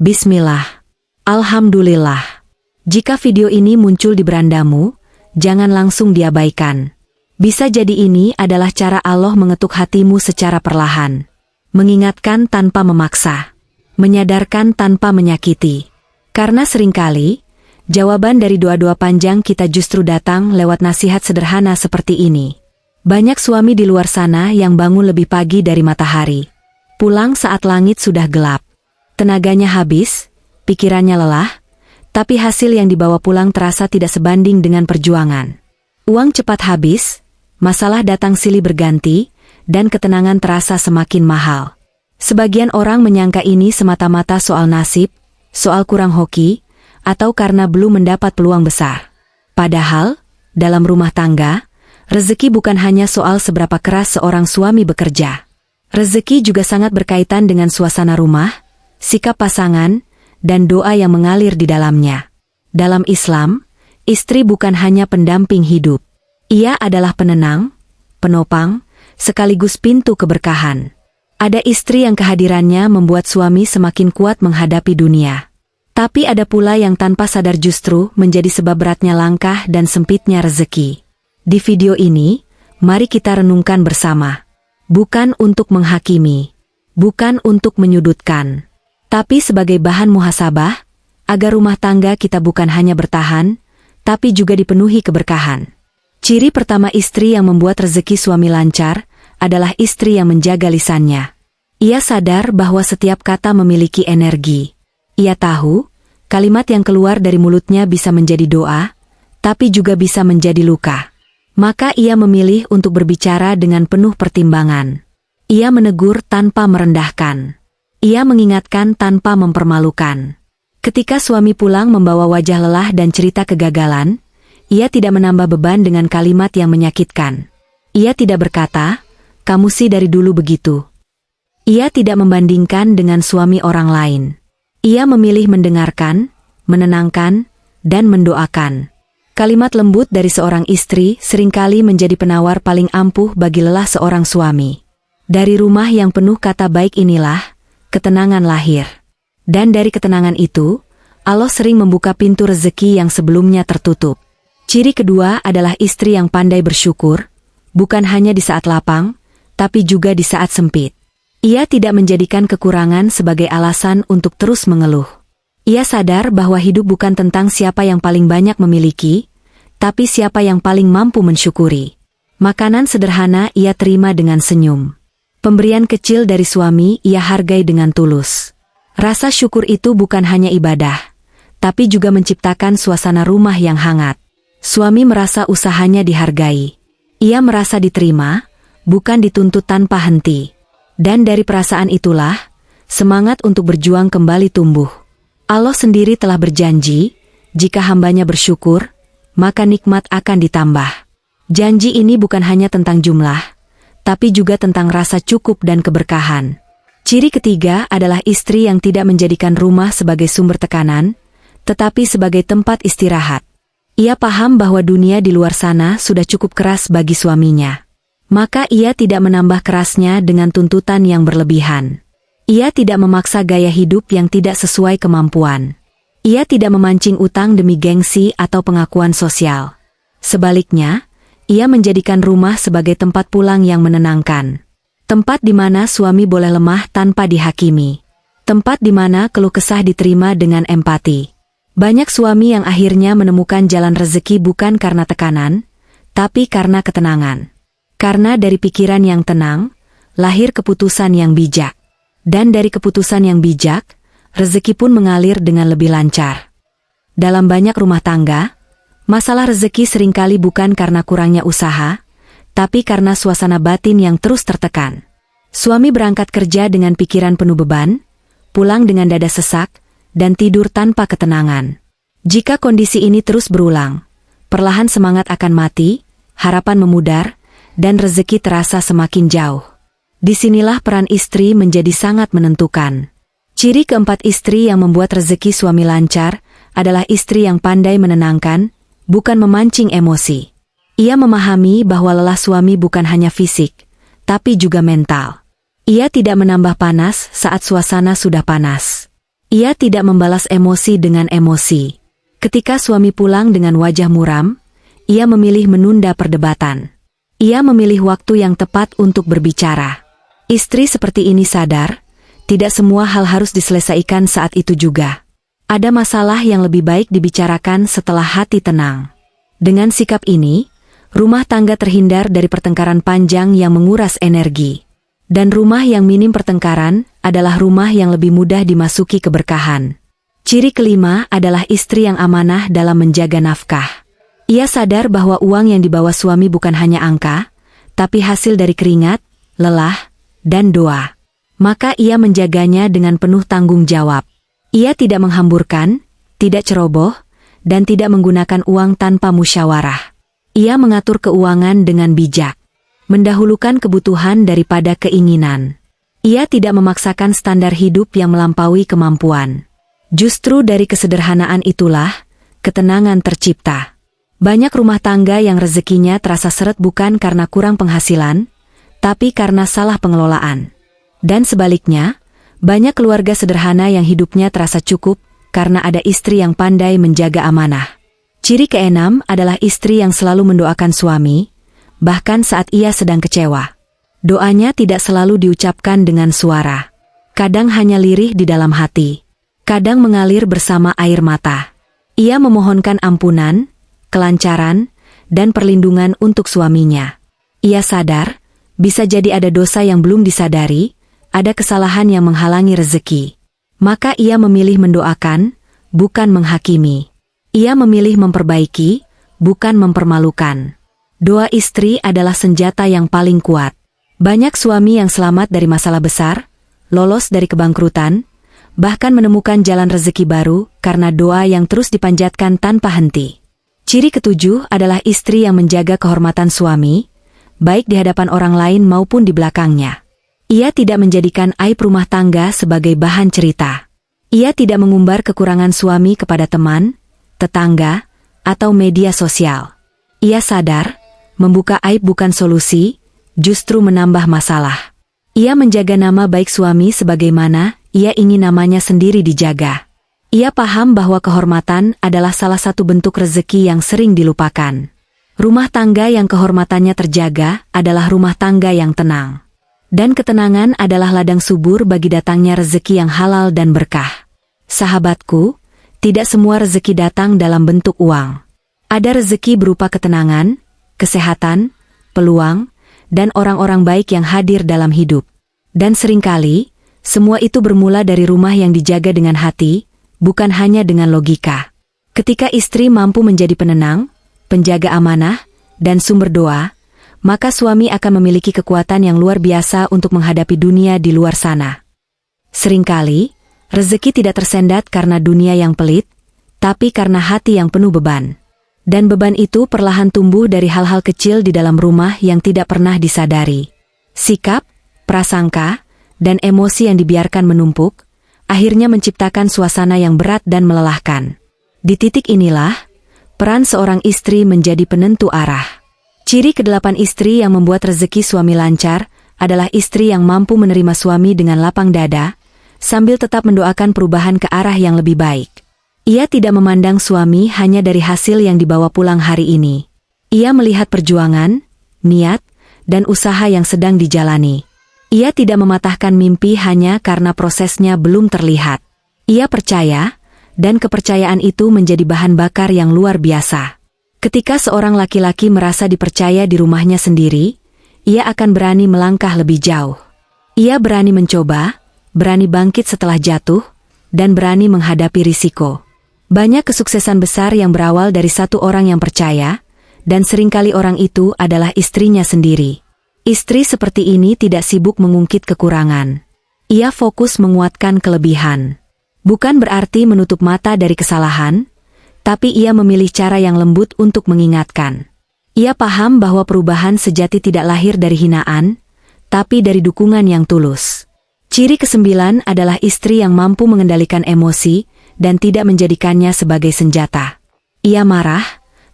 Bismillah. Alhamdulillah. Jika video ini muncul di berandamu, jangan langsung diabaikan. Bisa jadi ini adalah cara Allah mengetuk hatimu secara perlahan. Mengingatkan tanpa memaksa. Menyadarkan tanpa menyakiti. Karena seringkali, jawaban dari doa-doa panjang kita justru datang lewat nasihat sederhana seperti ini. Banyak suami di luar sana yang bangun lebih pagi dari matahari. Pulang saat langit sudah gelap. Tenaganya habis, pikirannya lelah, tapi hasil yang dibawa pulang terasa tidak sebanding dengan perjuangan. Uang cepat habis, masalah datang silih berganti, dan ketenangan terasa semakin mahal. Sebagian orang menyangka ini semata-mata soal nasib, soal kurang hoki, atau karena belum mendapat peluang besar. Padahal, dalam rumah tangga, rezeki bukan hanya soal seberapa keras seorang suami bekerja. Rezeki juga sangat berkaitan dengan suasana rumah, sikap pasangan, dan doa yang mengalir di dalamnya. Dalam Islam, istri bukan hanya pendamping hidup. Ia adalah penenang, penopang, sekaligus pintu keberkahan. Ada istri yang kehadirannya membuat suami semakin kuat menghadapi dunia. Tapi ada pula yang tanpa sadar justru menjadi sebab beratnya langkah dan sempitnya rezeki. Di video ini, mari kita renungkan bersama. Bukan untuk menghakimi, bukan untuk menyudutkan, tapi sebagai bahan muhasabah, agar rumah tangga kita bukan hanya bertahan, tapi juga dipenuhi keberkahan. Ciri pertama istri yang membuat rezeki suami lancar, adalah istri yang menjaga lisannya. Ia sadar bahwa setiap kata memiliki energi. Ia tahu, kalimat yang keluar dari mulutnya bisa menjadi doa, tapi juga bisa menjadi luka. Maka ia memilih untuk berbicara dengan penuh pertimbangan. Ia menegur tanpa merendahkan. Ia mengingatkan tanpa mempermalukan. Ketika suami pulang membawa wajah lelah dan cerita kegagalan, ia tidak menambah beban dengan kalimat yang menyakitkan. Ia tidak berkata, "Kamu sih dari dulu begitu." Ia tidak membandingkan dengan suami orang lain. Ia memilih mendengarkan, menenangkan, dan mendoakan. Kalimat lembut dari seorang istri seringkali menjadi penawar paling ampuh bagi lelah seorang suami. Dari rumah yang penuh kata baik inilah, ketenangan lahir. Dan dari ketenangan itu, Allah sering membuka pintu rezeki yang sebelumnya tertutup. Ciri kedua adalah istri yang pandai bersyukur, bukan hanya di saat lapang, tapi juga di saat sempit. Ia tidak menjadikan kekurangan sebagai alasan untuk terus mengeluh. Ia sadar bahwa hidup bukan tentang siapa yang paling banyak memiliki, tapi siapa yang paling mampu mensyukuri. Makanan sederhana ia terima dengan senyum. Pemberian kecil dari suami ia hargai dengan tulus. Rasa syukur itu bukan hanya ibadah, tapi juga menciptakan suasana rumah yang hangat. Suami merasa usahanya dihargai. Ia merasa diterima, bukan dituntut tanpa henti. Dan dari perasaan itulah, semangat untuk berjuang kembali tumbuh. Allah sendiri telah berjanji, jika hambanya bersyukur, maka nikmat akan ditambah. Janji ini bukan hanya tentang jumlah, tapi juga tentang rasa cukup dan keberkahan. Ciri ketiga adalah istri yang tidak menjadikan rumah sebagai sumber tekanan, tetapi sebagai tempat istirahat. Ia paham bahwa dunia di luar sana sudah cukup keras bagi suaminya. Maka ia tidak menambah kerasnya dengan tuntutan yang berlebihan. Ia tidak memaksa gaya hidup yang tidak sesuai kemampuan. Ia tidak memancing utang demi gengsi atau pengakuan sosial. Sebaliknya, ia menjadikan rumah sebagai tempat pulang yang menenangkan. Tempat di mana suami boleh lemah tanpa dihakimi. Tempat di mana keluh kesah diterima dengan empati. Banyak suami yang akhirnya menemukan jalan rezeki bukan karena tekanan, tapi karena ketenangan. Karena dari pikiran yang tenang, lahir keputusan yang bijak. Dan dari keputusan yang bijak, rezeki pun mengalir dengan lebih lancar. Dalam banyak rumah tangga, masalah rezeki seringkali bukan karena kurangnya usaha, tapi karena suasana batin yang terus tertekan. Suami berangkat kerja dengan pikiran penuh beban, pulang dengan dada sesak, dan tidur tanpa ketenangan. Jika kondisi ini terus berulang, perlahan semangat akan mati, harapan memudar, dan rezeki terasa semakin jauh. Disinilah peran istri menjadi sangat menentukan. Ciri keempat istri yang membuat rezeki suami lancar adalah istri yang pandai menenangkan, bukan memancing emosi. Ia memahami bahwa lelah suami bukan hanya fisik, tapi juga mental. Ia tidak menambah panas saat suasana sudah panas. Ia tidak membalas emosi dengan emosi. Ketika suami pulang dengan wajah muram, ia memilih menunda perdebatan. Ia memilih waktu yang tepat untuk berbicara. Istri seperti ini sadar, tidak semua hal harus diselesaikan saat itu juga. Ada masalah yang lebih baik dibicarakan setelah hati tenang. Dengan sikap ini, rumah tangga terhindar dari pertengkaran panjang yang menguras energi. Dan rumah yang minim pertengkaran adalah rumah yang lebih mudah dimasuki keberkahan. Ciri kelima adalah istri yang amanah dalam menjaga nafkah. Ia sadar bahwa uang yang dibawa suami bukan hanya angka, tapi hasil dari keringat, lelah, dan doa. Maka ia menjaganya dengan penuh tanggung jawab. Ia tidak menghamburkan, tidak ceroboh, dan tidak menggunakan uang tanpa musyawarah. Ia mengatur keuangan dengan bijak, mendahulukan kebutuhan daripada keinginan. Ia tidak memaksakan standar hidup yang melampaui kemampuan. Justru dari kesederhanaan itulah, ketenangan tercipta. Banyak rumah tangga yang rezekinya terasa seret bukan karena kurang penghasilan, tapi karena salah pengelolaan. Dan sebaliknya, banyak keluarga sederhana yang hidupnya terasa cukup karena ada istri yang pandai menjaga amanah. Ciri keenam adalah istri yang selalu mendoakan suami, bahkan saat ia sedang kecewa. Doanya tidak selalu diucapkan dengan suara. Kadang hanya lirih di dalam hati. Kadang mengalir bersama air mata. Ia memohonkan ampunan, kelancaran, dan perlindungan untuk suaminya. Ia sadar, bisa jadi ada dosa yang belum disadari, ada kesalahan yang menghalangi rezeki. Maka ia memilih mendoakan, bukan menghakimi. Ia memilih memperbaiki, bukan mempermalukan. Doa istri adalah senjata yang paling kuat. Banyak suami yang selamat dari masalah besar, lolos dari kebangkrutan, bahkan menemukan jalan rezeki baru karena doa yang terus dipanjatkan tanpa henti. Ciri ketujuh adalah istri yang menjaga kehormatan suami, baik di hadapan orang lain maupun di belakangnya. Ia tidak menjadikan aib rumah tangga sebagai bahan cerita. Ia tidak mengumbar kekurangan suami kepada teman, tetangga, atau media sosial. Ia sadar, membuka aib bukan solusi, justru menambah masalah. Ia menjaga nama baik suami sebagaimana ia ingin namanya sendiri dijaga. Ia paham bahwa kehormatan adalah salah satu bentuk rezeki yang sering dilupakan. Rumah tangga yang kehormatannya terjaga adalah rumah tangga yang tenang. Dan ketenangan adalah ladang subur bagi datangnya rezeki yang halal dan berkah. Sahabatku, tidak semua rezeki datang dalam bentuk uang. Ada rezeki berupa ketenangan, kesehatan, peluang, dan orang-orang baik yang hadir dalam hidup. Dan seringkali, semua itu bermula dari rumah yang dijaga dengan hati, bukan hanya dengan logika. Ketika istri mampu menjadi penenang, penjaga amanah, dan sumber doa, maka suami akan memiliki kekuatan yang luar biasa untuk menghadapi dunia di luar sana. Seringkali, rezeki tidak tersendat karena dunia yang pelit, tapi karena hati yang penuh beban. Dan beban itu perlahan tumbuh dari hal-hal kecil di dalam rumah yang tidak pernah disadari. Sikap, prasangka, dan emosi yang dibiarkan menumpuk, akhirnya menciptakan suasana yang berat dan melelahkan. Di titik inilah, peran seorang istri menjadi penentu arah. Ciri kedelapan istri yang membuat rezeki suami lancar adalah istri yang mampu menerima suami dengan lapang dada, sambil tetap mendoakan perubahan ke arah yang lebih baik. Ia tidak memandang suami hanya dari hasil yang dibawa pulang hari ini. Ia melihat perjuangan, niat, dan usaha yang sedang dijalani. Ia tidak mematahkan mimpi hanya karena prosesnya belum terlihat. Ia percaya, dan kepercayaan itu menjadi bahan bakar yang luar biasa. Ketika seorang laki-laki merasa dipercaya di rumahnya sendiri, ia akan berani melangkah lebih jauh. Ia berani mencoba, berani bangkit setelah jatuh, dan berani menghadapi risiko. Banyak kesuksesan besar yang berawal dari satu orang yang percaya, dan seringkali orang itu adalah istrinya sendiri. Istri seperti ini tidak sibuk mengungkit kekurangan. Ia fokus menguatkan kelebihan. Bukan berarti menutup mata dari kesalahan, tapi ia memilih cara yang lembut untuk mengingatkan. Ia paham bahwa perubahan sejati tidak lahir dari hinaan, tapi dari dukungan yang tulus. Ciri kesembilan adalah istri yang mampu mengendalikan emosi dan tidak menjadikannya sebagai senjata. Ia marah,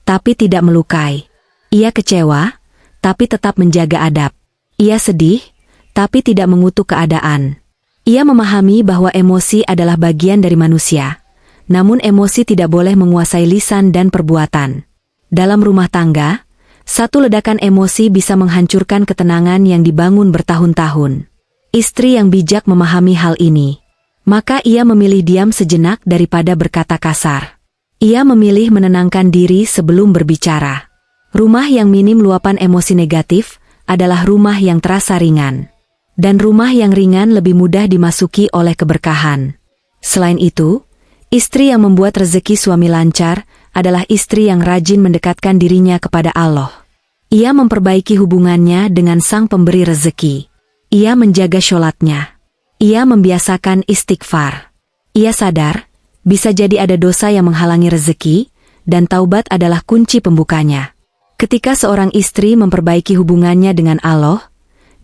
tapi tidak melukai. Ia kecewa, tapi tetap menjaga adab. Ia sedih, tapi tidak mengutuk keadaan. Ia memahami bahwa emosi adalah bagian dari manusia, namun emosi tidak boleh menguasai lisan dan perbuatan. Dalam rumah tangga, satu ledakan emosi bisa menghancurkan ketenangan yang dibangun bertahun-tahun. Istri yang bijak memahami hal ini. Maka ia memilih diam sejenak daripada berkata kasar. Ia memilih menenangkan diri sebelum berbicara. Rumah yang minim luapan emosi negatif adalah rumah yang terasa ringan. Dan rumah yang ringan lebih mudah dimasuki oleh keberkahan. Selain itu, istri yang membuat rezeki suami lancar adalah istri yang rajin mendekatkan dirinya kepada Allah. Ia memperbaiki hubungannya dengan Sang Pemberi rezeki. Ia menjaga sholatnya. Ia membiasakan istighfar. Ia sadar, bisa jadi ada dosa yang menghalangi rezeki, dan taubat adalah kunci pembukanya. Ketika seorang istri memperbaiki hubungannya dengan Allah,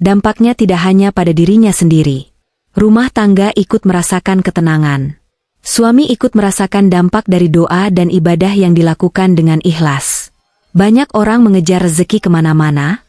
dampaknya tidak hanya pada dirinya sendiri. Rumah tangga ikut merasakan ketenangan. Suami ikut merasakan dampak dari doa dan ibadah yang dilakukan dengan ikhlas. Banyak orang mengejar rezeki kemana-mana,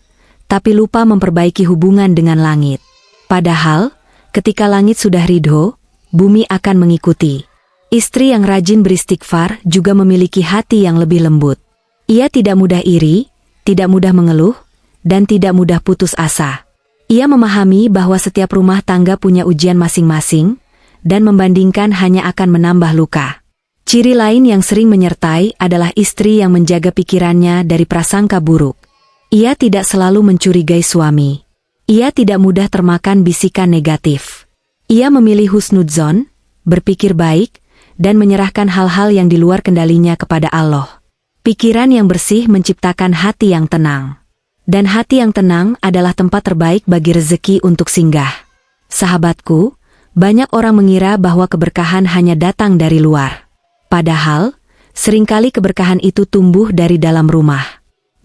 tapi lupa memperbaiki hubungan dengan langit. Padahal, ketika langit sudah ridho, bumi akan mengikuti. Istri yang rajin beristighfar juga memiliki hati yang lebih lembut. Ia tidak mudah iri, tidak mudah mengeluh, dan tidak mudah putus asa. Ia memahami bahwa setiap rumah tangga punya ujian masing-masing, dan membandingkan hanya akan menambah luka. Ciri lain yang sering menyertai adalah istri yang menjaga pikirannya dari prasangka buruk. Ia tidak selalu mencurigai suami. Ia tidak mudah termakan bisikan negatif. Ia memilih husnudzon, berpikir baik, dan menyerahkan hal-hal yang di luar kendalinya kepada Allah. Pikiran yang bersih menciptakan hati yang tenang. Dan hati yang tenang adalah tempat terbaik bagi rezeki untuk singgah. Sahabatku, banyak orang mengira bahwa keberkahan hanya datang dari luar. Padahal, seringkali keberkahan itu tumbuh dari dalam rumah.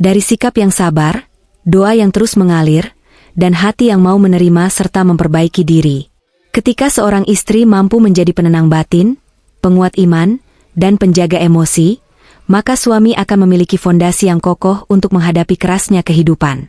Dari sikap yang sabar, doa yang terus mengalir, dan hati yang mau menerima serta memperbaiki diri. Ketika seorang istri mampu menjadi penenang batin, penguat iman, dan penjaga emosi, maka suami akan memiliki fondasi yang kokoh untuk menghadapi kerasnya kehidupan.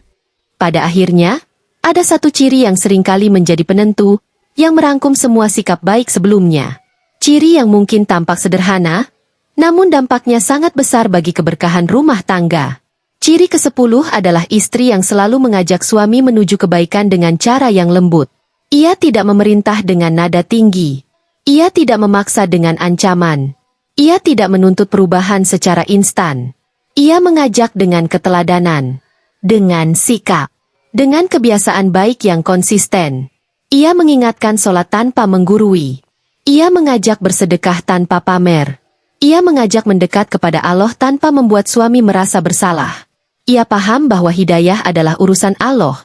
Pada akhirnya, ada satu ciri yang seringkali menjadi penentu, yang merangkum semua sikap baik sebelumnya. Ciri yang mungkin tampak sederhana, namun dampaknya sangat besar bagi keberkahan rumah tangga. Ciri ke-10 adalah istri yang selalu mengajak suami menuju kebaikan dengan cara yang lembut. Ia tidak memerintah dengan nada tinggi. Ia tidak memaksa dengan ancaman. Ia tidak menuntut perubahan secara instan. Ia mengajak dengan keteladanan, dengan sikap, dengan kebiasaan baik yang konsisten. Ia mengingatkan sholat tanpa menggurui. Ia mengajak bersedekah tanpa pamer. Ia mengajak mendekat kepada Allah tanpa membuat suami merasa bersalah. Ia paham bahwa hidayah adalah urusan Allah.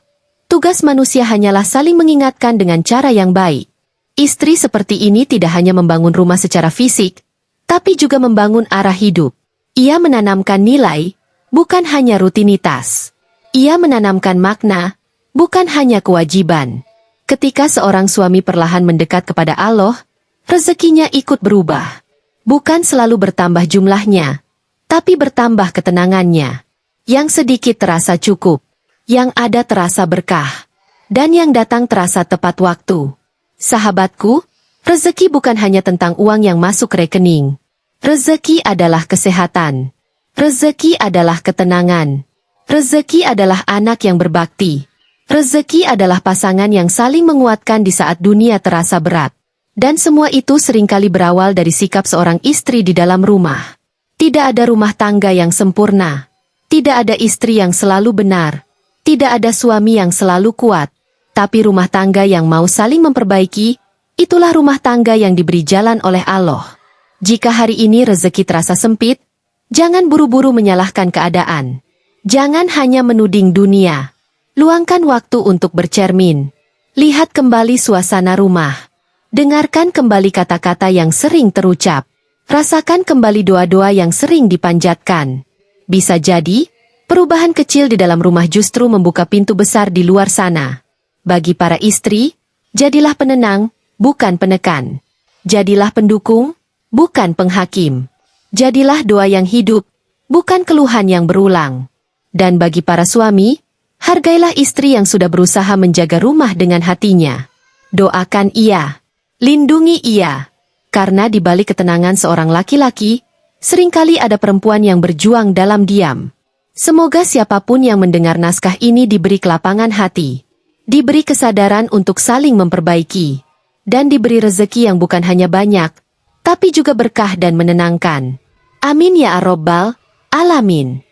Tugas manusia hanyalah saling mengingatkan dengan cara yang baik. Istri seperti ini tidak hanya membangun rumah secara fisik, tapi juga membangun arah hidup. Ia menanamkan nilai, bukan hanya rutinitas. Ia menanamkan makna, bukan hanya kewajiban. Ketika seorang suami perlahan mendekat kepada Allah, rezekinya ikut berubah. Bukan selalu bertambah jumlahnya, tapi bertambah ketenangannya. Yang sedikit terasa cukup, yang ada terasa berkah, dan yang datang terasa tepat waktu. Sahabatku, rezeki bukan hanya tentang uang yang masuk rekening. Rezeki adalah kesehatan. Rezeki adalah ketenangan. Rezeki adalah anak yang berbakti. Rezeki adalah pasangan yang saling menguatkan di saat dunia terasa berat. Dan semua itu seringkali berawal dari sikap seorang istri di dalam rumah. Tidak ada rumah tangga yang sempurna. Tidak ada istri yang selalu benar. Tidak ada suami yang selalu kuat. Tapi rumah tangga yang mau saling memperbaiki, itulah rumah tangga yang diberi jalan oleh Allah. Jika hari ini rezeki terasa sempit, jangan buru-buru menyalahkan keadaan. Jangan hanya menuding dunia. Luangkan waktu untuk bercermin. Lihat kembali suasana rumah. Dengarkan kembali kata-kata yang sering terucap. Rasakan kembali doa-doa yang sering dipanjatkan. Bisa jadi, perubahan kecil di dalam rumah justru membuka pintu besar di luar sana. Bagi para istri, jadilah penenang, bukan penekan. Jadilah pendukung, bukan penghakim. Jadilah doa yang hidup, bukan keluhan yang berulang. Dan bagi para suami, hargailah istri yang sudah berusaha menjaga rumah dengan hatinya. Doakan ia. Lindungi ia. Karena di balik ketenangan seorang laki-laki, seringkali ada perempuan yang berjuang dalam diam. Semoga siapapun yang mendengar naskah ini diberi kelapangan hati, diberi kesadaran untuk saling memperbaiki, dan diberi rezeki yang bukan hanya banyak, tapi juga berkah dan menenangkan. Amin ya Rabbal Alamin.